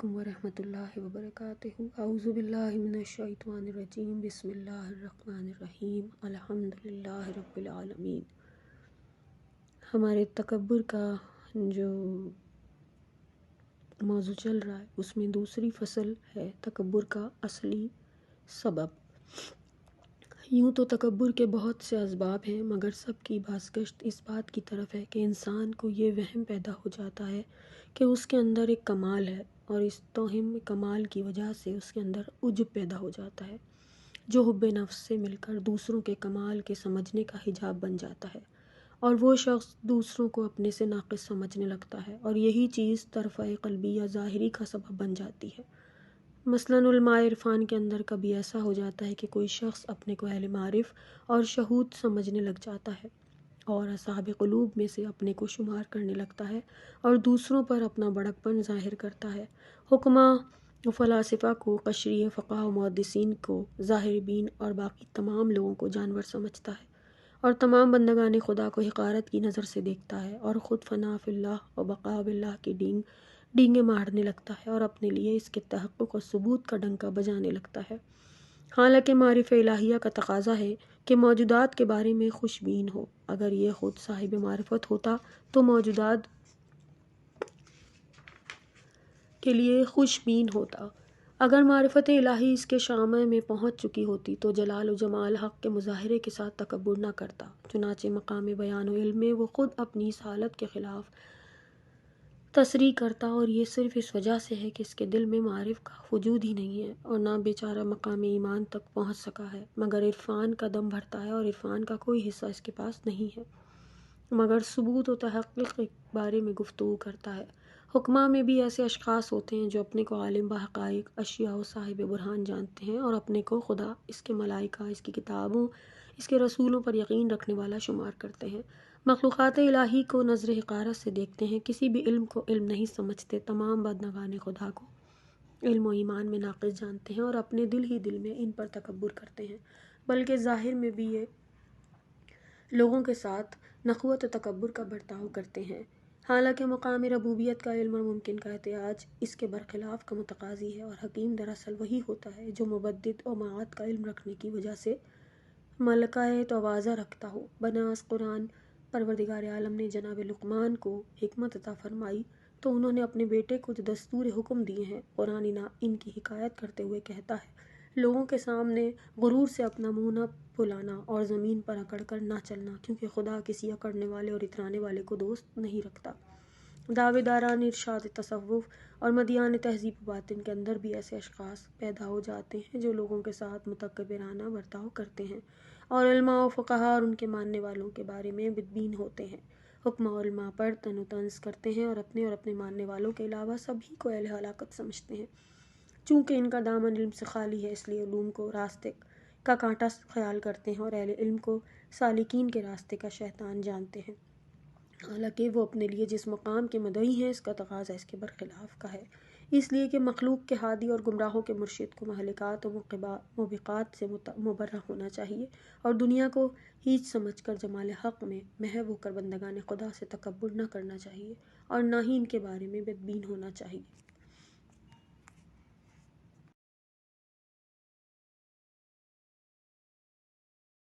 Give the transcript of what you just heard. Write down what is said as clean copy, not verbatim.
علیکم ورحمۃ اللہ وبرکاتہ۔ اعوذ باللہ من الشیطان الرجیم، بسم اللہ الرحمن الرحیم، الحمدللہ رب العالمین۔ ہمارے تکبر کا جو موضوع چل رہا ہے اس میں دوسری فصل ہے تکبر کا اصلی سبب۔ یوں تو تکبر کے بہت سے اسباب ہیں، مگر سب کی بازگشت اس بات کی طرف ہے کہ انسان کو یہ وہم پیدا ہو جاتا ہے کہ اس کے اندر ایک کمال ہے، اور اس توہم کمال کی وجہ سے اس کے اندر عجب پیدا ہو جاتا ہے، جو حب نفس سے مل کر دوسروں کے کمال کے سمجھنے کا حجاب بن جاتا ہے، اور وہ شخص دوسروں کو اپنے سے ناقص سمجھنے لگتا ہے، اور یہی چیز ترفع قلبی یا ظاہری کا سبب بن جاتی ہے۔ مثلاً علماء عرفان کے اندر کبھی ایسا ہو جاتا ہے کہ کوئی شخص اپنے کو اہل معرف اور شہود سمجھنے لگ جاتا ہے، اور اصحاب قلوب میں سے اپنے کو شمار کرنے لگتا ہے، اور دوسروں پر اپنا بڑک پن ظاہر کرتا ہے۔ حکماء و فلاسفہ کو، قشریہ فقہ و محدثین کو، ظاہر بین اور باقی تمام لوگوں کو جانور سمجھتا ہے، اور تمام بندگان خدا کو حقارت کی نظر سے دیکھتا ہے، اور خود فنا فی اللہ و بقاء باللہ کی ڈینگیں مارنے لگتا ہے، اور اپنے لیے اس کے تحقق اور ثبوت کا ڈنکا بجانے لگتا ہے۔ حالانکہ معرفہ الہیہ کا تقاضا ہے کہ موجودات کے بارے میں خوش بین ہو۔ اگر یہ خود صاحب معرفت ہوتا تو موجودات کے لیے خوش بین ہوتا۔ اگر معرفت الہی اس کے شامع میں پہنچ چکی ہوتی تو جلال و جمال حق کے مظاہرے کے ساتھ تکبر نہ کرتا۔ چنانچہ مقام بیان و علم میں وہ خود اپنی اس حالت کے خلاف تصریح کرتا، اور یہ صرف اس وجہ سے ہے کہ اس کے دل میں معرف کا وجود ہی نہیں ہے، اور نہ بیچارہ مقام ایمان تک پہنچ سکا ہے، مگر عرفان کا دم بھرتا ہے، اور عرفان کا کوئی حصہ اس کے پاس نہیں ہے، مگر ثبوت و تحقیق کے بارے میں گفتگو کرتا ہے۔ حکماء میں بھی ایسے اشخاص ہوتے ہیں جو اپنے کو عالم بحقائق، اشیاء و صاحب برہان جانتے ہیں، اور اپنے کو خدا، اس کے ملائکہ، اس کی کتابوں، اس کے رسولوں پر یقین رکھنے والا شمار کرتے ہیں۔ مخلوقات الہی کو نظر حقارت سے دیکھتے ہیں، کسی بھی علم کو علم نہیں سمجھتے، تمام بندگان خدا کو علم و ایمان میں ناقص جانتے ہیں، اور اپنے دل ہی دل میں ان پر تکبر کرتے ہیں، بلکہ ظاہر میں بھی یہ لوگوں کے ساتھ نخوت و تکبر کا برتاؤ کرتے ہیں۔ حالانکہ مقام ربوبیت کا علم اور ممکن کا احتیاج اس کے برخلاف کا متقاضی ہے، اور حکیم دراصل وہی ہوتا ہے جو مبدد و معاد کا علم رکھنے کی وجہ سے ملکہ تواضع رکھتا ہو۔ بناس قرآن پروردگار عالم نے جناب لقمان کو حکمت عطا فرمائی تو انہوں نے اپنے بیٹے کو جو دستور حکم دیے ہیں، قرآن ان کی حکایت کرتے ہوئے کہتا ہے، لوگوں کے سامنے غرور سے اپنا منہ نہ پھلانا اور زمین پر اکڑ کر نہ چلنا، کیونکہ خدا کسی اکڑنے والے اور اترانے والے کو دوست نہیں رکھتا۔ دعوے داران ارشاد تصوف اور مدیحان تہذیب باطن کے اندر بھی ایسے اشخاص پیدا ہو جاتے ہیں جو لوگوں کے ساتھ متکبرانہ برتاؤ کرتے ہیں، اور علماء و فقہاء اور ان کے ماننے والوں کے بارے میں بدبین ہوتے ہیں۔ حکماء اور علماء پر طعن و طنز کرتے ہیں، اور اپنے ماننے والوں کے علاوہ سبھی کو اہل ہلاکت سمجھتے ہیں۔ چونکہ ان کا دامن علم سے خالی ہے، اس لیے علوم کو راستے کا کانٹا خیال کرتے ہیں، اور اہل علم کو سالکین کے راستے کا شیطان جانتے ہیں۔ حالانکہ وہ اپنے لیے جس مقام کے مدعی ہیں، اس کا تقاضا اس کے برخلاف کا ہے، اس لیے کہ مخلوق کے ہادی اور گمراہوں کے مرشد کو مہلکات و موبقات سے مبرہ ہونا چاہیے، اور دنیا کو ہیچ سمجھ کر جمال حق میں محو ہو کر بندگان خدا سے تکبر نہ کرنا چاہیے، اور نہ ہی ان کے بارے میں بدبین ہونا چاہیے۔